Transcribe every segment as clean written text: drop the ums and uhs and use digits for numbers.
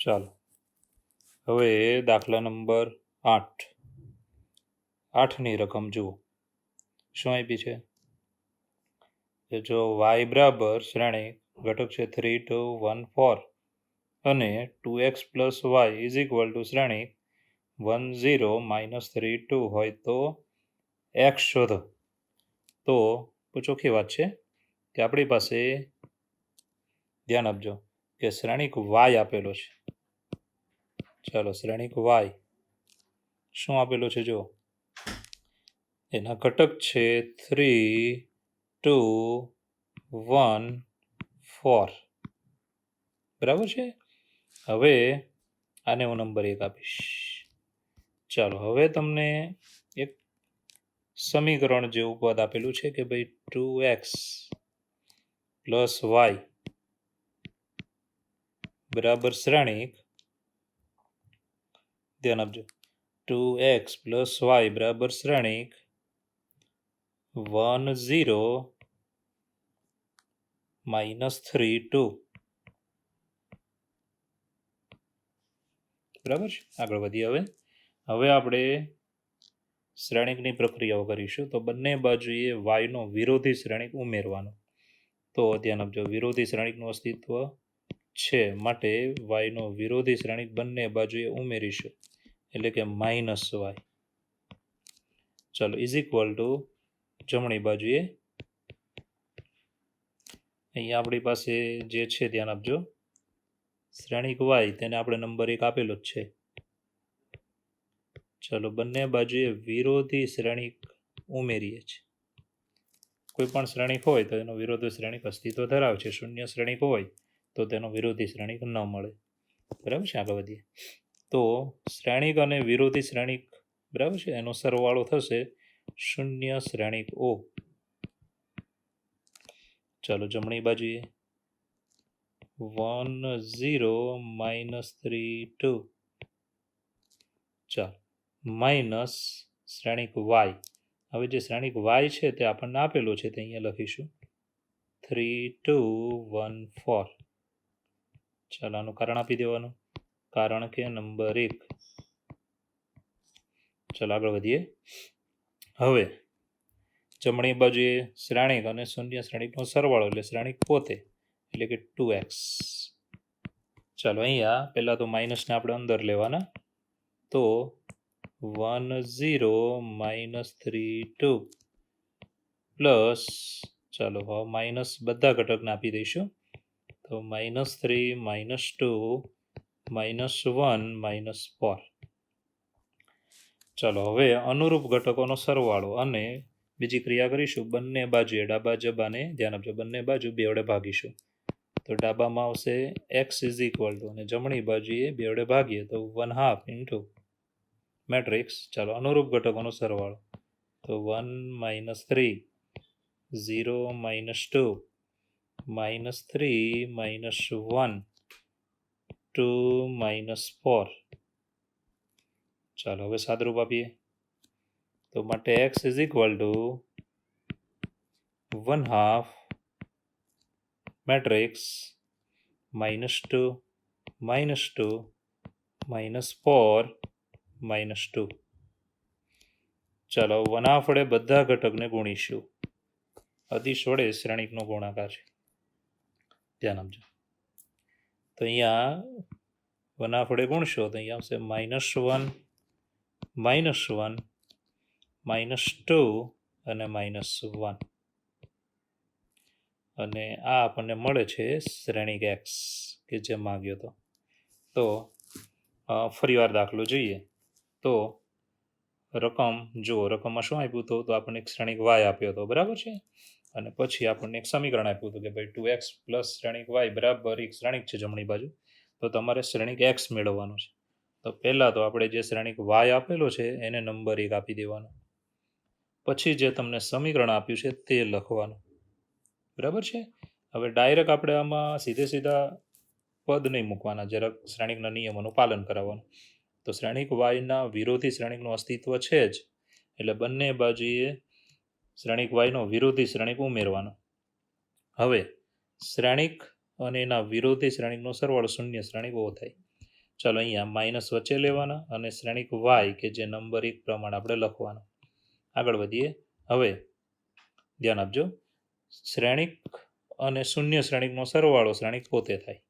ચાલો હવે દાખલા નંબર 8 8ની રકમ જુઓ શું આપી છે જો y બરાબર શ્રેણી ઘટક છે 3 2 1 4 અને 2x plus y is equal two શ્રેણી 1 0 માઇનસ 3 2 હોય તો x શોધો. તો ચોખ્ખી વાત છે કે આપણી પાસે ધ્યાન આપજો કે શ્રેણિક y આપેલો છે. ચાલો શ્રેણિક y શું આપેલો છે જો એના ઘટક છે 3 2 1 4 બરાબર છે. હવે આને હું નંબર 1 આપીશ. ચાલો હવે તમને એક સમીકરણ જેવું પદ આપેલું છે કે ભાઈ 2x પ્લસ y બરાબર શ્રેણિક ધ્યાન આપજો 2x પ્લસ y બરાબર શ્રેણિક 1 0 માઇનસ 3 2 બરાબર છે. આગળ વધીએ. હવે આપણે શ્રેણિકની પ્રક્રિયાઓ કરીશું. તો બંને બાજુએ yનો વિરોધી શ્રેણિક ઉમેરવાનો. તો ધ્યાન આપજો વિરોધી શ્રેણિકનું અસ્તિત્વ છે માટે yનો વિરોધી શ્રેણિક બંને બાજુએ ઉમેરીશું એટલે કે માઇનસ y. ચાલો ઇઝ ઇક્વલ ટુ જમણી બાજુએ અહીંયા આપણી પાસે જે છે ધ્યાન આપજો શ્રેણિક y તેને આપણે નંબર 1 આપેલો જ છે. ચાલો બંને બાજુએ વિરોધી શ્રેણિક ઉમેરીએ છીએ. કોઈ પણ શ્રેણિક હોય તો એનો વિરોધી શ્રેણિક અસ્તિત્વ ધરાવે છે. શૂન્ય શ્રેણિક હોય તો તેનો વિરોધી શ્રેણિક ન મળે. બરાબર છે. આગળ વધીએ. તો શ્રેણિક અને વિરોધી શ્રેણિક બરાબર છે એનો સરવાળો થશે શૂન્ય શ્રેણિક O. ચાલો જમણી બાજુએ 1 0 માઇનસ 3 2 ચાલો માઇનસ શ્રેણિક y. હવે જે શ્રેણિક y છે તે આપણને આપેલો છે તે અહીંયા લખીશું 3 2 1 4. ચાલો આનું કારણ આપી દેવાનું કારણ કે નંબર 1. ચાલો આગળ વધીએ. હવે જમણી બાજુએ શ્રેણિક અને શૂન્ય શ્રેણિકનો સરવાળો એટલે શ્રેણિક પોતે એટલે કે 2x. ચાલો અહીંયા પહેલા તો માઇનસને આપણે અંદર લેવાના. તો 1 0 માઇનસ 3 2 પ્લસ ચાલો હવે માઇનસ બધા ઘટકને આપી દઈશું. તો -3 -2 -1 -4. ચાલો હવે અનુરૂપ ઘટકોનો સરવાળો અને બીજી ક્રિયા કરીશું. બંને બાજુએ ડાબા જબાને ધ્યાન આપજો બંને બાજુ 2 વડે ભાગીશું. તો ડાબામાં આવશે x ઇઝ ઇક્વલ ટુ અને જમણી બાજુએ 2 વડે ભાગીએ તો 1/2 ઇન્ટુ મેટ્રિક્સ. ચાલો અનુરૂપ ઘટકોનો સરવાળો તો 1 -3 0 -2 -3 -1 2 -4. ચાલો હવે સાદરૂપ આપીએ. તો માટે x is equal two 1/2 matrix -2 -2 -4 -2. ચાલો 1/2 વડે બધા ઘટકને ગુણીશું. અદિશ વડે શ્રેણિકનો ગુણાકાર છે. ધ્યાન આપજો. તો અહીંયા 1/2 વડે ગુણશો તો અહીંયા આવશે -1 -1 -2 અને -1 અને આ આપણને મળે છે શ્રેણિક x કે જે માંગ્યો હતો. તો ફરીવાર દાખલો જોઈએ. તો રકમ જુઓ રકમમાં શું આપ્યું હતું તો આપણને એક શ્રેણિક y આપ્યો હતો બરાબર છે. અને પછી આપણને એક સમીકરણ આપ્યું હતું કે ભાઈ 2x પ્લસ શ્રેણિક y બરાબર એક શ્રેણિક છે જમણી બાજુ. તો તમારે શ્રેણિક x મેળવવાનું છે. તો પહેલાં તો આપણે જે શ્રેણિક y આપેલો છે એને નંબર 1 આપી દેવાનો. પછી જે તમને સમીકરણ આપ્યું છે તે લખવાનું. બરાબર છે. હવે ડાયરેક્ટ આપણે આમાં સીધા પદ નહીં મૂકવાના, જરાક શ્રેણિકના નિયમોનું પાલન કરાવવાનું. તો શ્રેણિક વાયના વિરોધી શ્રેણિકનું અસ્તિત્વ છે જ, એટલે બંને બાજુએ શ્રેણિક વાયનો વિરોધી શ્રેણિક ઉમેરવાનો. હવે શ્રેણિક અને એના વિરોધી શ્રેણિકનો સરવાળો શૂન્ય શ્રેણિક એવો થાય. ચાલો અહીંયા માઇનસ વચ્ચે લેવાના અને શ્રેણિક વાય કે જે નંબર 1 પ્રમાણે આપણે લખવાનો. આગળ વધીએ. હવે ધ્યાન આપજો, શ્રેણિક અને શૂન્ય શ્રેણિકનો સરવાળો શ્રેણિક પોતે થાય.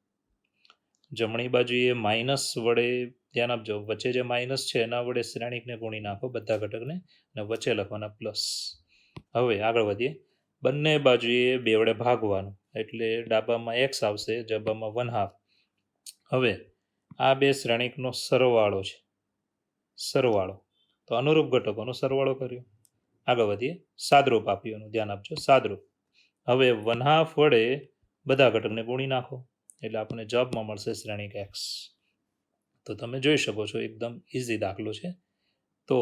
જમણી બાજુએ માઇનસ વડે, ધ્યાન આપજો, વચ્ચે જે માઇનસ છે એના વડે શ્રેણિકને ગુણી નાખો બધા ઘટકને, અને વચ્ચે લખવાના પ્લસ. હવે આગળ વધીએ. બંને બાજુએ 2 વડે ભાગવાનું, એટલે ડાબામાં x આવશે, જબામાં 1/2. હવે આ બે શ્રેણિકનો સરવાળો છે, સરવાળો, તો અનુરૂપ ઘટકોનો સરવાળો કર્યો. આગળ વધીએ. સાદરૂપ આપ્યું, ધ્યાન આપજો, સાદરૂપ. હવે 1/2 વડે બધા ઘટકને ગુણી નાખો, એટલે આપણને જવાબમાં મળશે શ્રેણિક x. તો તમે જોઈ શકો છો એકદમ ઇઝી દાખલો છે. તો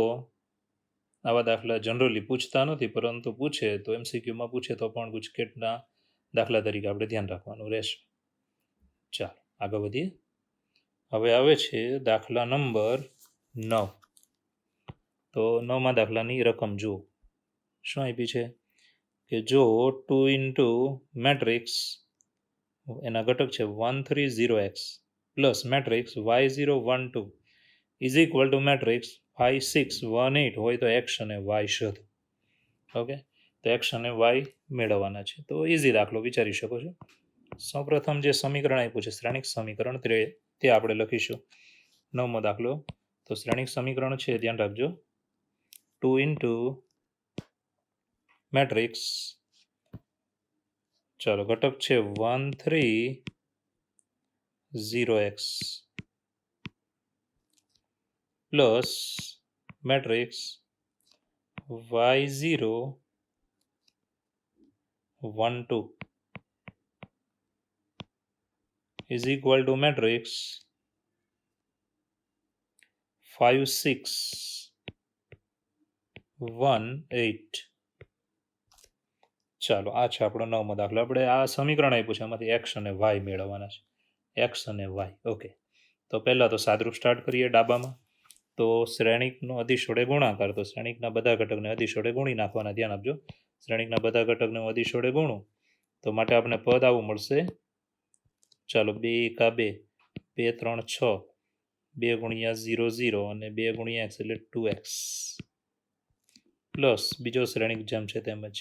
આવા દાખલા જનરલી પૂછતા નથી, પરંતુ પૂછે તો MCQમાં પૂછે તો પણ ગુજકેટના દાખલા તરીકે આપણે ધ્યાન રાખવાનું રહેશે. ચાલો આગળ વધીએ. હવે આવે છે દાખલા નંબર 9. તો 9મા દાખલાની રકમ જુઓ. શું આપી છે કે જો 2 * મેટ્રિક્સ, એના ઘટક છે 130x plus matrix y012 is equal two matrix 5618 હોય તો x અને y શોધો. ઓકે, તો x અને y મેળવવાના છે. તો ઇઝી દાખલો વિચારી શકો છો. સૌપ્રથમ જે સમીકરણ આપ્યું છે શ્રેણિક સમીકરણ, તે આપણે લખીશું. 9મો દાખલો. તો શ્રેણિક સમીકરણ છે, ધ્યાન રાખજો, 2 * મેટ્રિક્સ, ચાલો ઘટક છે 130x plus matrix y012 is equal two matrix 5618. ચાલો આ છે આપણો 9મો દાખલો. આપણે આ સમીકરણ આપ્યું છે, એમાંથી x અને y મેળવવાના છે, x અને y. ઓકે, તો પહેલાં તો સાદરૂપ સ્ટાર્ટ કરીએ. ડાબામાં તો શ્રેણિકનો અદિશ વડે ગુણાકાર, તો શ્રેણિકના બધા ઘટકને અદિશ વડે ગુણી નાખવાના. ધ્યાન આપજો, શ્રેણિકના બધા ઘટકને હું અદિશ વડે ગુણું તો માટે આપણે પદ આવું મળશે. ચાલો 2 × 2, 2 × 3 = 6, 2 × 0 = 0 અને 2 × x એટલે 2x પ્લસ બીજો શ્રેણિક જેમ છે તેમજ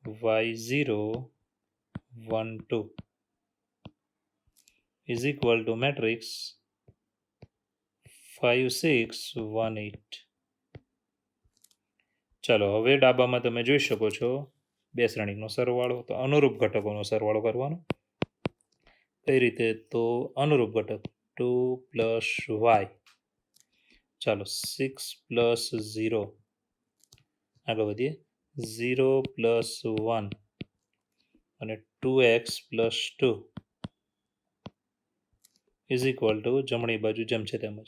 y012 is equal two matrix 5618. ચાલો હવે ડાબામાં તમે જોઈ શકો છો બે શ્રેણિકનો સરવાળો, તો અનુરૂપ ઘટકોનો સરવાળો કરવાનો. કઈ રીતે? તો અનુરૂપ ઘટક 2 + y, ચાલો 6 + 0, આગળ વધીએ 0 + 1 અને 2x + 2 ઇઝ ઇક્વલ ટુ જમણી બાજુ જેમ છે તેમજ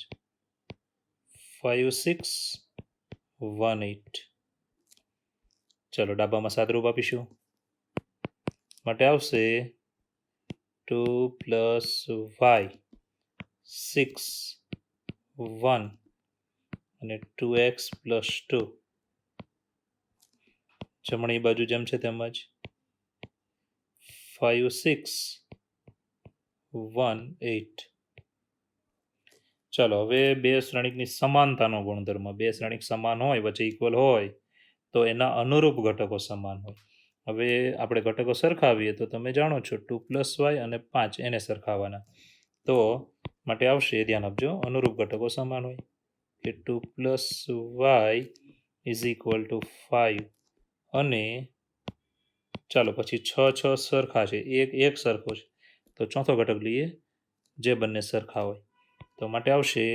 5618. ચાલો ડાબામાં સાદરૂપ આપીશું, માટે આવશે 2 + y, 6 1 અને 2x + 2, જમણી બાજુ જેમ છે તેમજ 5618. ચાલો હવે બે શ્રેણિકની સમાનતાનો ગુણધર્મ, બે શ્રેણિક સમાન હોય, વચ્ચે ઇક્વલ હોય તો એના અનુરૂપ ઘટકો સમાન હોય. હવે આપણે ઘટકો સરખાવીએ તો તમે જાણો છો 2 + y અને 5 એને સરખાવવાના, તો માટે આવશે, ધ્યાન આપજો, અનુરૂપ ઘટકો સમાન હોય કે 2 + y ઇઝ ઇક્વલ ટુ 5 અને ચાલો પછી 6 6 સરખા છે, એક સરખો છે, તો ચોથો ઘટક લઈએ જે બંને સરખા હોય, તો માટે આવશે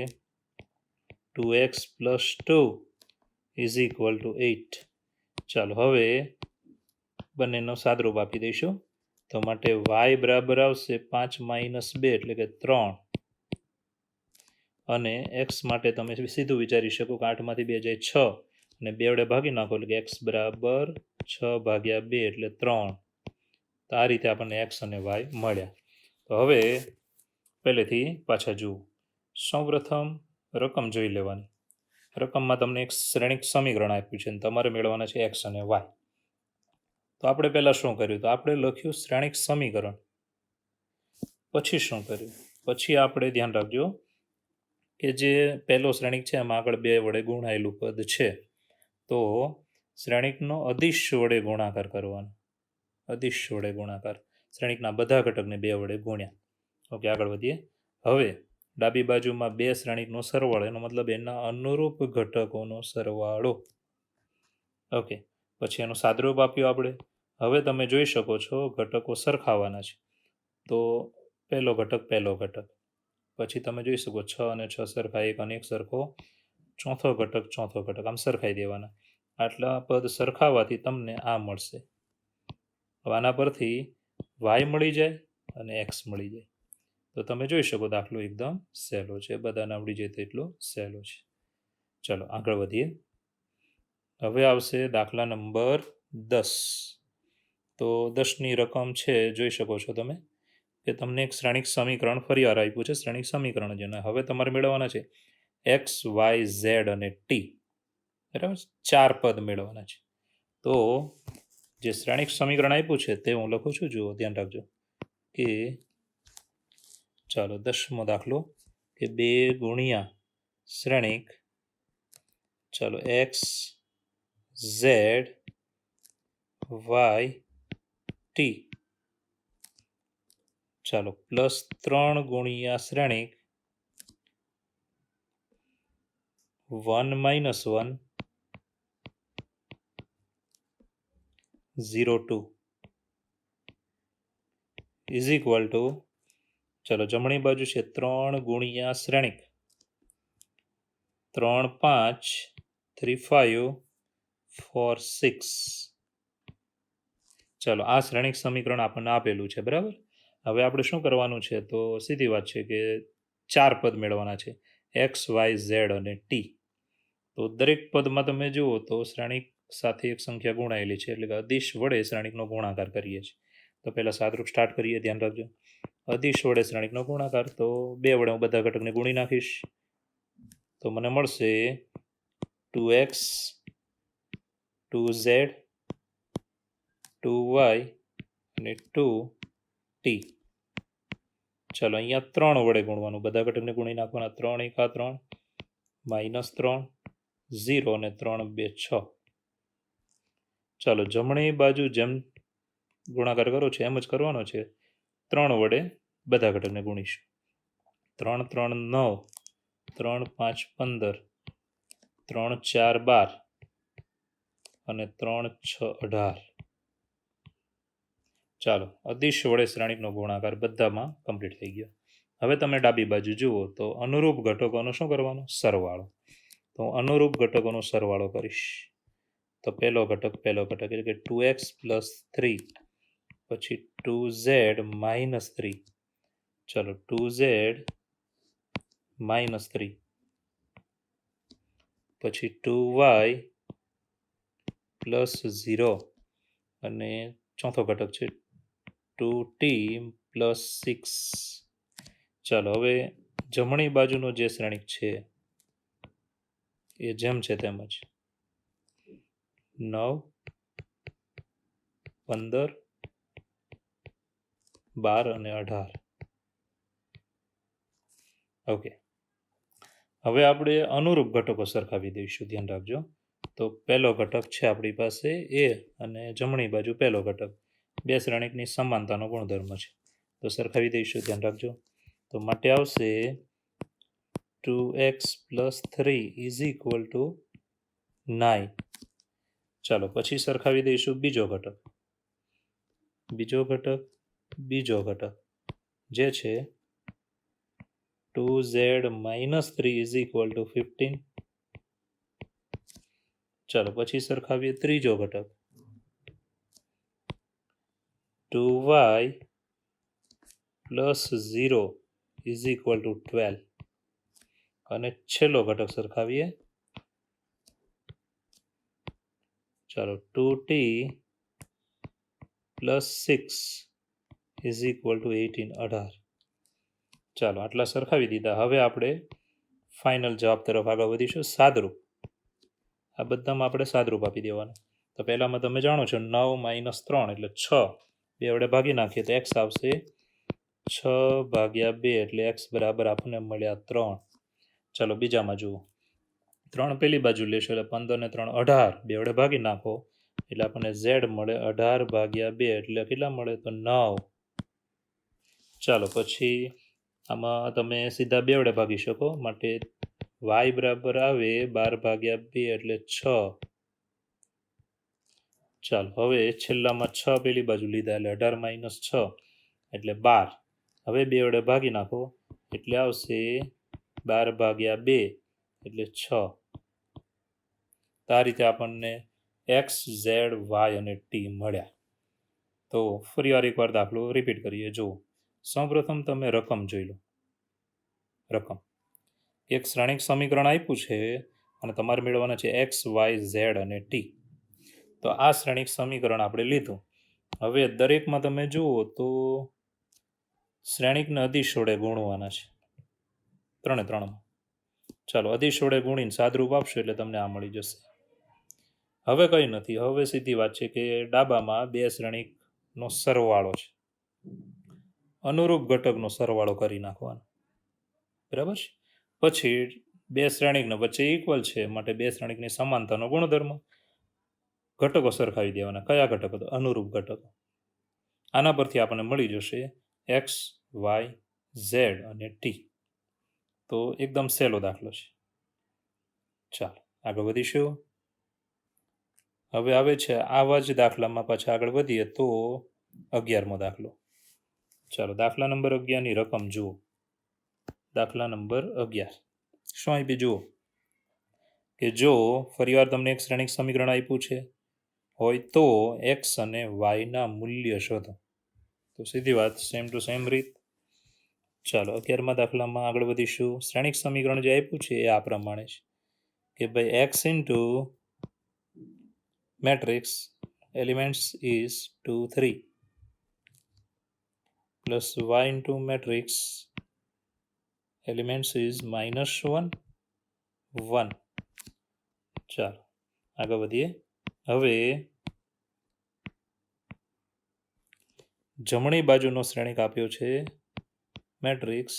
2x + 2 ઇઝ ઇક્વલ ટુ 8. ચાલો હવે બંનેનો સાદરૂપ આપી દઈશું, તો માટે y બરાબર આવશે 5 - 2 એટલે કે 3, અને x માટે તમે સીધું વિચારી શકો કે 8માંથી 2 જાય 6 અને 2 વડે ભાગી નાખો એટલે કે x બરાબર 6/2 એટલે 3. તો આ રીતે આપણને x અને y મળ્યા. તો હવે પહેલેથી પાછા જુઓ. સૌપ્રથમ રકમ જોઈ લેવાની. રકમમાં તમને એક શ્રેણિક સમીકરણ આપ્યું છે અને તમારે મેળવવાના છે એક્સ અને વાય. તો આપણે પહેલાં શું કર્યું? તો આપણે લખ્યું શ્રેણિક સમીકરણ. પછી શું કર્યું? પછી આપણે ધ્યાન રાખજો કે જે પહેલો શ્રેણિક છે એમાં આગળ 2 વડે ગુણાયેલું પદ છે, તો શ્રેણિકનો અદિશ વડે ગુણાકાર કરવાનો. અદિશ વડે ગુણાકાર, શ્રેણિકના બધા ઘટકને 2 વડે ગુણ્યા. ઓકે, આગળ વધીએ. હવે ડાબી બાજુમાં 2 શ્રેણિકનો સરવાળો, એનો મતલબ એના અનુરૂપ ઘટકોનો સરવાળો. ઓકે, પછી એનું સાદરૂપ આપ્યું આપણે. હવે તમે જોઈ શકો છો ઘટકો સરખાવાના છે. તો પહેલો ઘટક, પછી તમે જોઈ શકો 6 અને 6 સરખા, 1 અને 1 સરખો, ચોથો ઘટક, આમ સરખાઈ દેવાના. આટલા પદ સરખાવાથી તમને આ મળશે. હવે આના પરથી વાય મળી જાય અને એક્સ મળી જાય. તો તમે જોઈ શકો દાખલો એકદમ સહેલો છે, બધાને આવડી જાય તેટલો સહેલો છે. ચલો આગળ વધીએ. હવે આવશે દાખલા નંબર 10. તો 10ની રકમ છે, જોઈ શકો છો તમે કે તમને એક શ્રેણિક સમીકરણ ફરીવાર આપ્યું છે. શ્રેણિક સમીકરણ જેને હવે તમારે મેળવવાના છે એક્સ, વાય, ઝેડ અને ટી. બરાબર, 4 પદ મેળવવાના છે. તો જે શ્રેણિક સમીકરણ આપ્યું છે તે હું લખું છું, જુઓ, ધ્યાન રાખજો કે ચાલો 10મો દાખલો કે 2 ગુણ્યા શ્રેણિક, ચાલો એક્સ, ઝેડ, વાય, ટી, ચાલો પ્લસ 3 ગુણ્યા શ્રેણિક 1 - 1 0 2 ઇઝ ઇક્વલ ટુ, ચાલો જમણી બાજુ છે 3 ગુણ્યા શ્રેણિક 3 5 3 5 4 6. ચાલો આ શ્રેણિક સમીકરણ આપણને આપેલું છે, બરાબર. હવે આપણે શું કરવાનું છે? તો સીધી વાત છે કે 4 પદ મેળવવાના છે, એક્સ, વાય, ઝેડ અને ટી. તો દરેક પદમાં તમે જુઓ તો શ્રેણિક સાથે એક સંખ્યા ગુણાયેલી છે, એટલે કે અદિશ વડે શ્રેણિકનો ગુણાકાર કરીએ છીએ. તો પહેલાં સાદરૂપ સ્ટાર્ટ કરીએ, ધ્યાન રાખજો. અદિશ વડે શ્રેણિકનો ગુણાકાર, તો 2 વડે હું બધા ઘટકને ગુણી નાખીશ. તો મને મળશે 2x, 2z, 2y અને 2t. ચાલો અહીંયા 3 વડે ગુણવાનું, બધા ઘટકને ગુણી નાખવાના. 3 × 3 -3 0 અને 3 2 6. ચાલો જમણી બાજુ જેમ ગુણાકાર કરો છો એમ જ કરવાનો છે. 3 વડે બધા ઘટકને ગુણીશું. 3 3 9, 3 5 15, 3 4 12 અને 3 6 18. ચાલો અદિશ વડે શ્રેણિકનો ગુણાકાર બધામાં કમ્પ્લીટ થઈ ગયો. હવે તમે ડાબી બાજુ જુઓ તો અનુરૂપ ઘટકોનો શું કરવાનો? સરવાળો. તો અનુરૂપ ઘટકોનો સરવાળો કરીશ. તો પહેલો ઘટક એટલે કે 2x + 3, પછી 2z - 3, ચલો 2z - 3, પછી 2y + 0 અને ચોથો ઘટક છે 2t + 6. ચાલો હવે જમણી બાજુનો જે શ્રેણિક છે એ જેમ છે તેમ જ 9 15 12 અને 18. ઓકે, હવે આપણે અનુરૂપ ઘટકો સરખાવી દઈશું, ધ્યાન રાખજો. તો પહેલો ઘટક છે આપણી પાસે એ, અને જમણી બાજુ પહેલો ઘટક. 2 શ્રેણિકની સમાનતાનો ગુણધર્મ છે, તો સરખાવી દઈશું, ધ્યાન રાખજો. તો માટે આવશે 2x + 3 = 9. ચાલો પછી સરખાવી દઈશું બીજો ઘટક જે છે 2z - 3 = 15. ચાલો પછી સરખાવીએ ત્રીજો ઘટક 2y + 0 = 12. અને છેલ્લો ઘટક સરખાવીએ, ચાલો 2t + 6 = 18. ચાલો આટલા સરખાવી દીધા. હવે આપણે ફાઇનલ જવાબ તરફ આગળ વધીશું. સાદરૂપ. આ બધામાં આપણે સાદરૂપ આપી દેવાનું. તો પહેલામાં તમે જાણો છો 9 - 3 એટલે 6. 2 વડે ભાગી નાખીએ તો એક્સ આવશે 6/2 એટલે એક્સ બરાબર આપણને મળ્યા 3. ચાલો બીજામાં જુઓ. 3 પેલી બાજુ લેશો એટલે 15 ને 3 18. 2 વડે ભાગી નાખો એટલે આપણને ઝેડ મળે 18/2 એટલે કેટલા મળે તો 9. ચાલો પછી આમાં તમે સીધા 2 વડે ભાગી શકો, માટે વાય બરાબર આવે 12/2 એટલે 6. ચાલો હવે છેલ્લામાં 6 પેલી બાજુ લીધા એટલે 18 - 6 એટલે 12. હવે 2 વડે ભાગી નાખો એટલે આવશે 12/2 એટલે 6. આ રીતે આપણને એક્સ, ઝેડ, વાય અને ટી મળ્યા. તો ફરીવાર એકવાર દાખલો રિપીટ કરીએ. જુઓ, સૌપ્રથમ તમે રકમ જોઈ લો. રકમ એક શ્રેણિક સમીકરણ આપ્યું છે અને તમારે મેળવવાના છે એક્સ, વાય, ઝેડ અને ટી. તો આ શ્રેણિક સમીકરણ આપણે લીધું. હવે દરેકમાં તમે જુઓ તો શ્રેણિકને અદિશ વડે ગુણવાના છે, 3 ચાલો અદિશ વડે ગુણીને સાદરૂપ આપશો એટલે તમને આ મળી જશે. હવે કંઈ નથી. હવે સીધી વાત છે કે ડાબામાં 2 શ્રેણિકનો સરવાળો છે, અનુરૂપ ઘટકનો સરવાળો કરી નાખવાનો. બરાબર છે. પછી 2 શ્રેણિકને વચ્ચે ઇક્વલ છે, માટે 2 શ્રેણિકની સમાનતાનો ગુણધર્મ. ઘટકો સરખાવી દેવાના. કયા ઘટકો? તો અનુરૂપ ઘટકો. આના પરથી આપણને મળી જશે એક્સ, વાય, ઝેડ અને ટી. તો એકદમ સહેલો દાખલો છે. ચાલો આગળ વધીશું. હવે આવે છે આવા જ દાખલામાં પાછા આગળ વધીએ તો 11મો દાખલો. ચાલો દાખલા નંબર 11ની રકમ જુઓ. દાખલા નંબર 11 શું આપી જુઓ કે જો ફરીવાર તમને એક શ્રેણિક સમીકરણ આપ્યું છે હોય તો એક્સ અને વાયના મૂલ્ય શોધો. તો સીધી વાત, સેમ ટુ સેમ રીત. ચાલો 11મા દાખલામાં આગળ વધીશું. શ્રેણિક સમીકરણ જે આપ્યું છે એ આ પ્રમાણે છે કે ભાઈ x into matrix elements is 2, 3 plus y into matrix elements is -1, 1. ચાલો આગળ વધીએ. હવે જમણી બાજુનો શ્રેણિક આપ્યો છે મેટ્રિક્સ.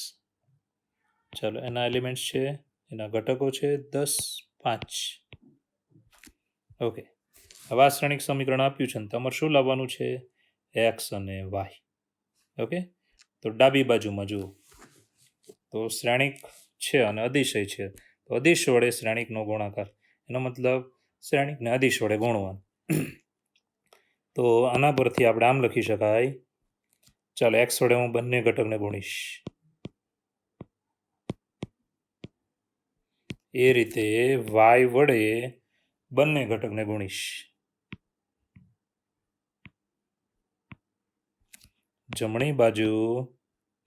ચાલો એના એલિમેન્ટ્સ છે, એના ઘટકો છે 10, 5. ઓકે, હવે આ શ્રેણિક સમીકરણ આપ્યું છે ને તમારે શું લાવવાનું છે? એક્સ અને વાય. ઓકે, તો ડાબી બાજુમાં જુઓ તો શ્રેણિક છે અને અતિશય છે. તો અદિશ વડે શ્રેણિકનો ગુણાકાર, એનો મતલબ શ્રેણિકને અદિશ વડે ગુણવાનું. તો આના પરથી આપણે આમ લખી શકાય. ચાલો એક્સ વડે હું બંને ઘટકને ગુણીશ, એ રીતે વાય વડે બંને ઘટકને ગુણીશ. જમણી બાજુ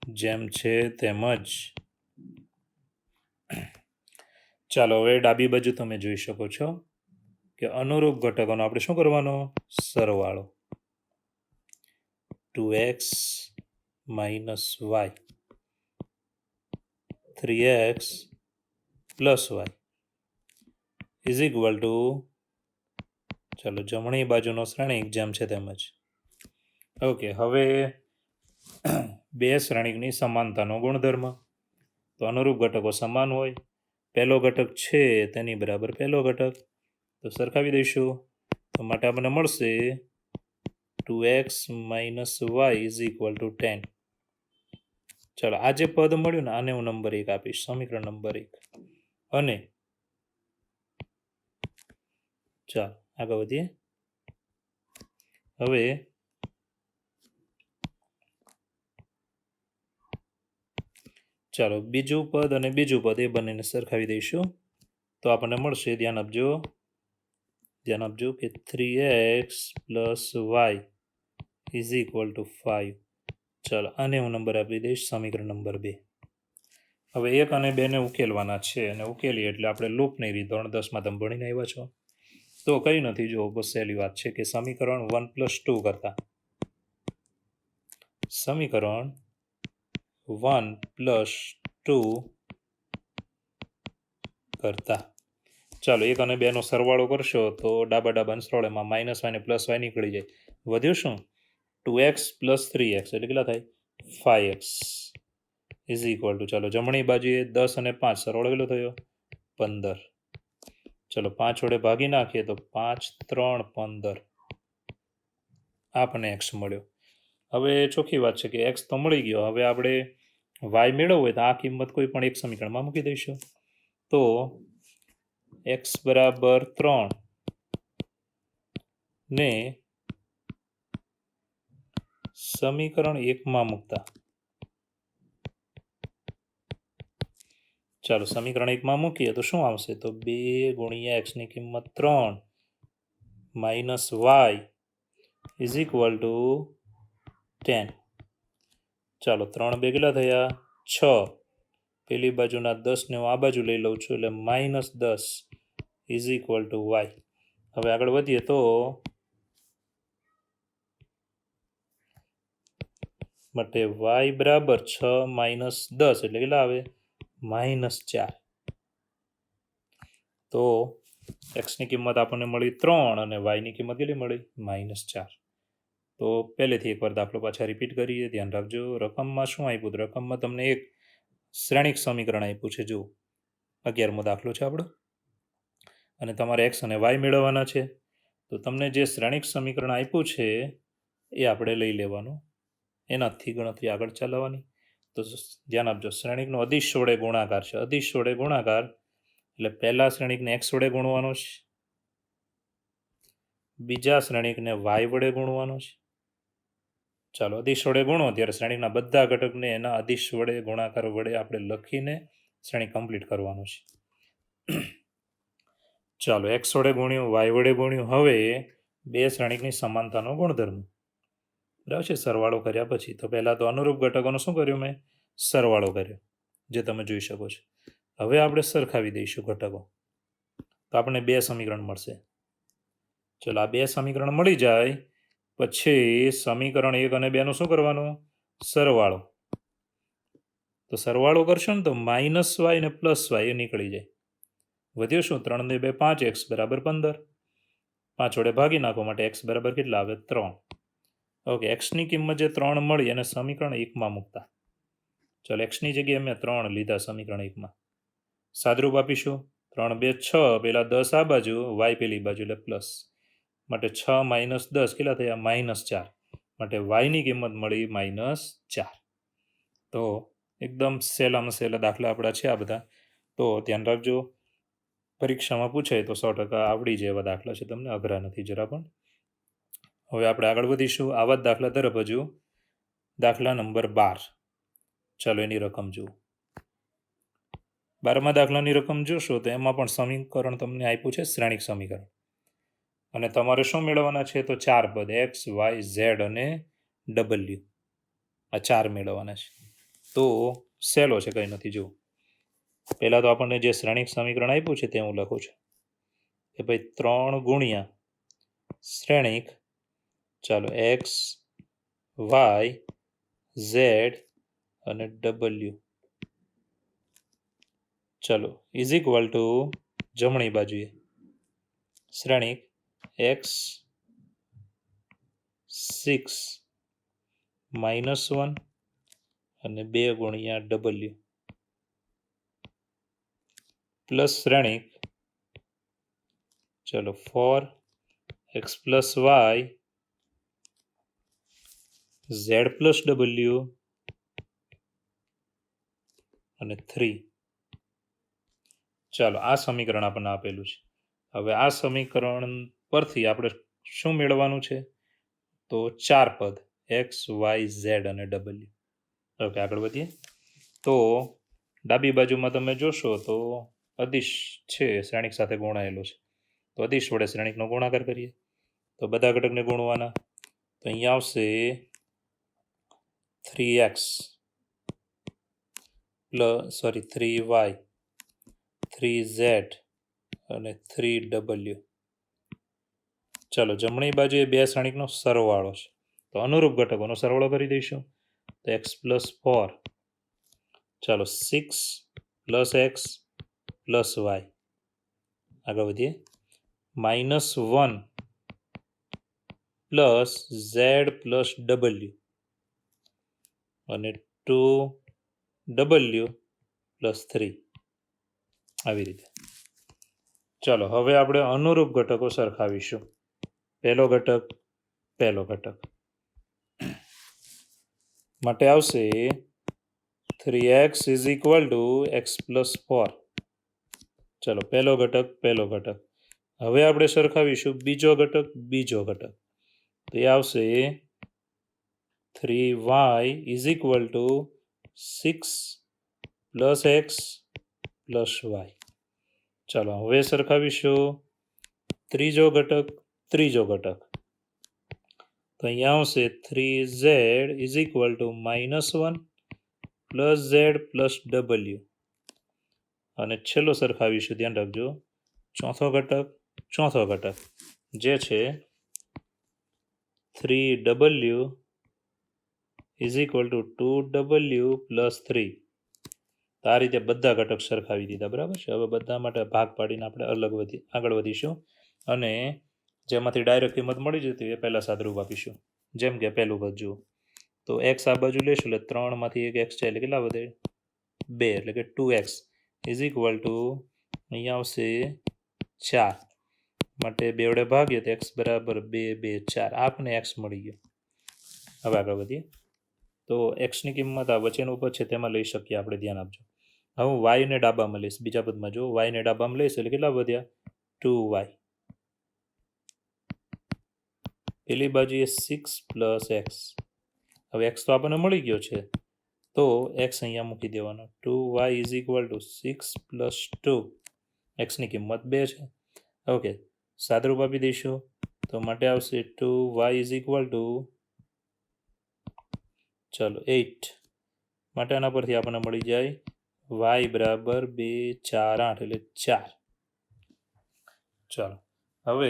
જેમ છે તેમ જ. ચાલો હવે ડાબી બાજુ તમે જોઈ શકો છો કે અનુરૂપ ઘટકોનો આપણે શું કરવાનો? સરવાળો. 2x - y 3x + y is equal two, ચાલો જમણી બાજુનો શ્રેણિક જેમ છે તેમ જ. ઓકે, હવે 2 શ્રેણિકની સમાનતાનો ગુણધર્મ. તો અનુરૂપ ઘટકો સમાન હોય, પહેલો ઘટક છે તેની બરાબર પહેલો ઘટક. તો સરખાવી દઈશું. તો માટે આપણને મળશે 2x - y is equal two 10. ચાલો આ જે પદ મળ્યું ને આને હું નંબર 1 આપીશ, સમીકરણ નંબર 1. અને ચાલો આગળ વધીએ. હવે ચાલો બીજું પદ અને બીજું પદ એ બંનેને સરખાવી દઈશું. તો આપણને મળશે, ધ્યાન આપજો કે 3x + y is equal two 5. ચાલો આને હું નંબર આપી દઈશ સમીકરણ નંબર 2. હવે 1 અને 2ને ઉકેલવાના છે, અને ઉકેલીએ એટલે આપણે લૂપની રીત 10માં તમે ભણીને આવ્યા છો. તો કંઈ નથી, જો બસ સહેલી વાત છે કે સમીકરણ 1 + 2 કરતા સમીકરણ 1+2 કરતા. ચાલો 1 અને 2નો સરવાળો કરશો તો ડાબા ડાબા સરવાળામાં -y અને +y નીકળી જાય. વધ્યું શું? 2x + 3x એટલે કેટલા થાય? 5x ઇઝ ઇક્વલ ટુ, ચાલો જમણી બાજુએ 10 અને 5 સરવાળો કેટલો થયો? 15. ચલો 5 વડે ભાગી નાખીએ તો 5 3 15 આપણને x મળ્યો. હવે ચોખ્ખી વાત છે કે x તો મળી ગયો. હવે આપણે y મેળવવો હોય તો આ કિંમત કોઈ પણ એક સમીકરણમાં મૂકી દઈશું. તો x બરાબર 3 ને સમીકરણ 1માં મૂકતા, ચાલો સમીકરણ 1માં મૂકીએ તો શું આવશે? તો 2 ગુણ્યા x ની કિંમત 3 minus y is equal two 10. ચાલો 3 2 કેટલા થયા? 6. પેલી બાજુના 10 ને હું આ બાજુ લઈ લઉં છું એટલે -10 ઇઝ ઇક્વલ ટુ y. હવે આગળ વધીએ તો માટે y બરાબર 6 - 10 એટલે કેટલા આવે? -4. તો x ની કિંમત આપણને મળી 3 અને y ની કિંમત કેટલી મળી? -4. તો પહેલેથી એકવાર દાખલો પાછા રિપીટ કરીએ. ધ્યાન રાખજો. રકમમાં શું આપ્યું? રકમમાં તમને એક શ્રેણિક સમીકરણ આપ્યું છે. જો 11મો દાખલો છે આપણો, અને તમારે x અને y મેળવવાના છે. તો તમને જે શ્રેણિક સમીકરણ આપ્યું છે એ આપણે લઈ લેવાનું, એનાથી ગણતરી આગળ ચલાવવાની. તો ધ્યાન આપજો, શ્રેણિકનો અદિશ વડે ગુણાકાર છે. અદિશ વડે ગુણાકાર એટલે પહેલા શ્રેણિકને x વડે ગુણવાનો છે, બીજા શ્રેણિકને y વડે ગુણવાનો છે. ચાલો અદિશ વડે ગુણો ત્યારે શ્રેણિકના બધા ઘટકને એના અદિશ વડે ગુણાકાર વડે આપણે લખીને શ્રેણિક કમ્પ્લીટ કરવાનું છે. ચાલો x વડે ગુણ્યું, y વડે ગુણ્યું. હવે બે શ્રેણિકની સમાનતાનો ગુણધર્મ, બરાબર છે, સરવાળો કર્યા પછી. તો પહેલા તો અનુરૂપ ઘટકોનો શું કર્યું? મેં સરવાળો કર્યો, જે તમે જોઈ શકો છો. હવે આપણે સરખાવી દઈશું ઘટકો, તો આપણને 2 સમીકરણ મળશે. ચલો આ 2 સમીકરણ મળી જાય પછી સમીકરણ 1 અને 2નું શું કરવાનું? સરવાળો. તો સરવાળો કરશો ને તો -y ને +y એ નીકળી જાય. વધ્યું શું? 3 ને 2 5x બરાબર 15. 5 વડે ભાગી નાખો માટે x બરાબર કેટલા આવે? 3. ઓકે, એક્સની કિંમત જે 3 મળી અને સમીકરણ 1માં મૂકતા. ચાલો એક્સની જગ્યાએ મેં 3 લીધા સમીકરણ 1માં. સાદરૂપ આપીશું. 3 2 6, પેલા 10 આ બાજુ, y પેલી બાજુ એટલે પ્લસ. માટે 6 - 10 કેટલા થયા? -4. માટે y ની કિંમત મળી -4. તો એકદમ સહેલામાં સહેલા દાખલા આપણા છે આ બધા. તો ધ્યાન રાખજો, પરીક્ષામાં પૂછાય તો 100% આવડી જાય એવા દાખલા છે, તમને અઘરા નથી જરા પણ. હવે આપણે આગળ વધીશું આવા જ દાખલા તરફ. હજુ દાખલા નંબર 12. ચાલો એની રકમ જુઓ. 12મા દાખલાની રકમ જોશો તો એમાં પણ સમીકરણ તમને આપ્યું છે, શ્રેણિક સમીકરણ. અને તમારે શું મેળવવાના છે? તો 4 પદ x, y, z અને w, આ 4 મેળવવાના છે. તો સહેલો છે, કંઈ નથી. જુઓ પહેલાં તો આપણને જે શ્રેણિક સમીકરણ આપ્યું છે તે હું લખું છું કે ભાઈ 3 ગુણ્યા શ્રેણિક, ચાલો x, y, z અને w, ચલો ઇઝ ઇક્વલ ટુ જમણી બાજુએ શ્રેણિક x 6 -1 અને 2 ગુણ્યા w પ્લસ શ્રેણિક, ચલો 4x + y z + w અને 3. ચાલો આ સમીકરણ આપણને આપેલું છે. હવે આ સમીકરણ પરથી આપણે શું મેળવવાનું છે? તો 4 પદ x, y, z અને w. ઓકે, આગળ વધીએ. તો ડાબી બાજુમાં તમે જોશો તો અદિશ છે, શ્રેણિક સાથે ગુણાયેલો છે. તો અદિશ વડે શ્રેણિકનો ગુણાકાર કરીએ તો બધા ઘટકને ગુણવાના. તો અહીંયા આવશે 3x 3y 3z અને 3w. ચાલો જમણી બાજુએ બે શ્રેણિકનો સરવાળો છે, તો અનુરૂપ ઘટકોનો સરવાળો કરી દઈશું. તો x + 4 ચાલો 6 પ્લસ એક્સ પ્લસ વાય, આગળ વધીએ. -1 પ્લસ ઝેડ પ્લસ ડબલ્યુ અને 2w પ્લસ 3, આવી રીતે. ચાલો હવે આપણે અનુરૂપ ઘટકો સરખાવીશું. પહેલો ઘટક માટે આવશે 3x is equal two x plus 4. ચાલો પહેલો ઘટક. હવે આપણે સરખાવીશું બીજો ઘટક. તો એ આવશે 3y is equal to 6 plus x plus y. ચાલો હવે સરખાવીશું ત્રીજો ઘટક. તો અહીંયા આવશે 3z is equal to -1 plus z plus ડબલ્યુ. અને છેલ્લો સરખાવીશું, ધ્યાન રાખજો, ચોથો ઘટક જે છે 3w is equal two 2w plus 3. તો આ રીતે બધા ઘટક સરખાવી દીધા, બરાબર છે. હવે બધા માટે ભાગ પાડીને આપણે આગળ વધીશું અને જેમાંથી ડાયરેક્ટ કિંમત મળી જતી એ પહેલાં સાદરૂપ આપીશું. જેમ કે પહેલું પદ જુઓ, તો એક્સ આ બાજુ લેશું એટલે 3માંથી 1 એક્સ છે એટલે કેટલા વધે? 2, એટલે કે 2x ઇઝ ઇક્વલ ટુ અહીંયા આવશે 4. માટે 2 વડે ભાગીએ તો એક્સ બરાબર 2, 2, 4. આપને એક્સ મળી ગયો. હવે આગળ વધીએ. તો એક્સની કિંમત આ વચ્ચેનું પદ છે તેમાં લઈ શકીએ આપણે, ધ્યાન આપજો. હવે હું વાયને ડાબામાં લઈશ. બીજા પદમાં જો વાયને ડાબામાં લઈશ એટલે કેટલા વધ્યા? 2y. પેલી બાજુ એ 6 પ્લસ એક્સ. હવે એક્સ તો આપણને મળી ગયો છે, તો એક્સ અહીંયા મૂકી દેવાનો. 2y is equal to 6 plus 2. એક્સની કિંમત 2 છે. ઓકે, સાદરૂપ આપી દઈશું. તો માટે આવશે 2y ઇઝ ઇક્વલ ટુ, ચાલો 8. માટે આના પરથી આપણને મળી જાય y બરાબર 2, 4, 8 એટલે 4. ચાલો હવે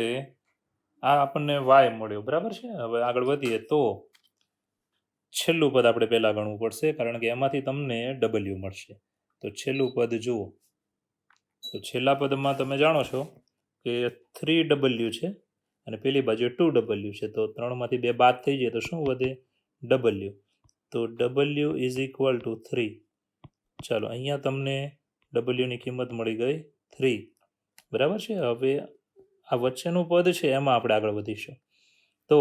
આ આપણને y મળ્યો, બરાબર છે. હવે આગળ વધીએ તો છેલ્લું પદ આપણે પહેલાં ગણવું પડશે, કારણ કે એમાંથી તમને w મળશે. તો છેલ્લું પદ જુઓ, તો છેલ્લા પદમાં તમે જાણો છો કે 3w છે અને પેલી બાજુ 2w છે. તો 3માંથી 2 બાદ થઈ જાય તો શું વધે? w. તો w ઇઝ ઇક્વલ ટુ 3. ચાલો અહીંયા તમને wની કિંમત મળી ગઈ 3, બરાબર છે. હવે આ વચ્ચેનું પદ છે એમાં આપણે આગળ વધીશું. તો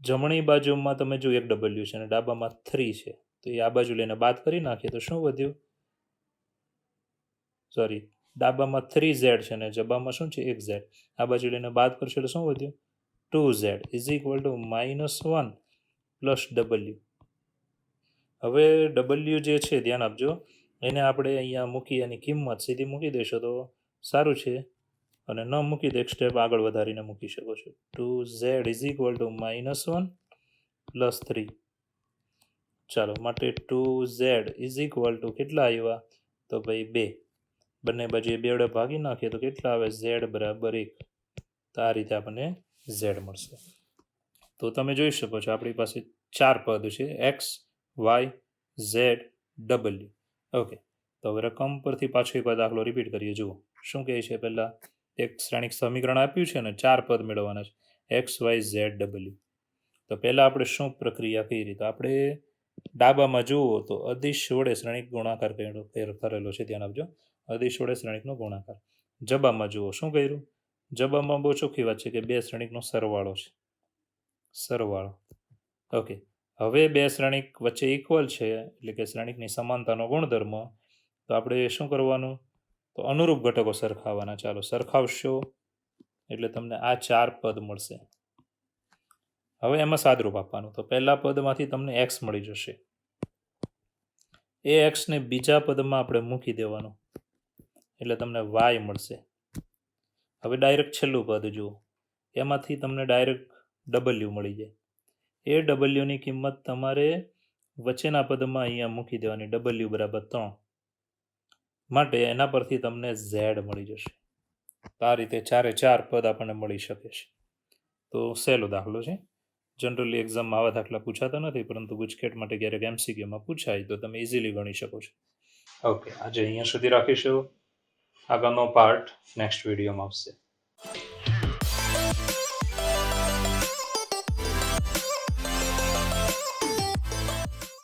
જમણી બાજુમાં તમે જો 1w છે અને ડાબામાં 3 છે, તો એ આ બાજુ લઈને બાદ કરી નાખીએ તો શું વધ્યું? સોરી, ડાબામાં 3z છે અને જબામાં શું છે? 1z. આ બાજુ લઈને બાદ કરશો એટલે શું વધ્યું? 2z is equal to -1 plus w. હવે w જે છે ધ્યાન આપજો, એને આપણે અહીંયા મૂકી એની કિંમત સીધી મૂકી દેશો તો સારું છે, અને ન મૂકી દે એક સ્ટેપ આગળ વધારીને મૂકી શકો છો. 2z is equal to -1 plus 3. ચાલો માટે 2z ઇઝ ઇક્વલ ટુ કેટલા આવ્યા? તો ભાઈ 2. બંને બાજુ 2 વડે ભાગી નાખીએ તો કેટલા આવે? z બરાબર 1. તો આ રીતે આપણને z મળશે. તો તમે જોઈ શકો છો આપણી પાસે 4 પદ છે, એક્સ, વાય, ઝેડ, ડબલ્યુ. ઓકે, તો હવે રકમ પરથી પાછો એકવાર દાખલો રિપીટ કરીએ. જુઓ શું કહે છે. પહેલાં એક શ્રેણિક સમીકરણ આપ્યું છે ને 4 પદ મેળવવાના છે, એક્સ, વાય, ઝેડ, ડબલ્યુ. તો પહેલાં આપણે શું પ્રક્રિયા કરી? તો આપણે ડાબામાં જુઓ તો અદિશ વડે શ્રેણિક ગુણાકાર કરેલો છે, ધ્યાન આપજો. અદિશ વડે શ્રેણિકનો ગુણાકાર. જબામાં જુઓ શું કર્યું? જબામાં બહુ ચોખ્ખી વાત છે કે 2 શ્રેણિકનો સરવાળો છે, સરવાળો. ઓકે, હવે 2 શ્રેણિક વચ્ચે ઇક્વલ છે એટલે કે શ્રેણિકની સમાનતાનો ગુણધર્મ. તો આપણે શું કરવાનું? તો અનુરૂપ ઘટકો સરખાવવાના. ચાલો સરખાવશો એટલે તમને આ 4 પદ મળશે. હવે એમાં સાદરૂપ આપવાનું. તો પહેલા પદમાંથી તમને એક્સ મળી જશે, એ એક્સને બીજા પદમાં આપણે મૂકી દેવાનું એટલે તમને વાય મળશે. હવે ડાયરેક્ટ છેલ્લું પદ જુઓ, એમાંથી તમને ડાયરેક્ટ w મળી જાય. એ wની કિંમત તમારે વચ્ચેના પદમાં અહીંયા મૂકી દેવાની, w બરાબર 3. માટે એના પરથી તમને z મળી જશે. આ રીતે 4 પદ આપણને મળી શકે છે. તો સહેલો દાખલો છે. જનરલી એક્ઝામમાં આવા દાખલા પૂછાતા નથી, પરંતુ ગુજકેટ માટે ક્યારેક MCQમાં પૂછાય તો તમે ઇઝીલી ગણી શકો છો. ઓકે, આજે અહીંયા સુધી રાખીશું. આગળનો પાર્ટ નેક્સ્ટ વિડીયોમાં આવશે.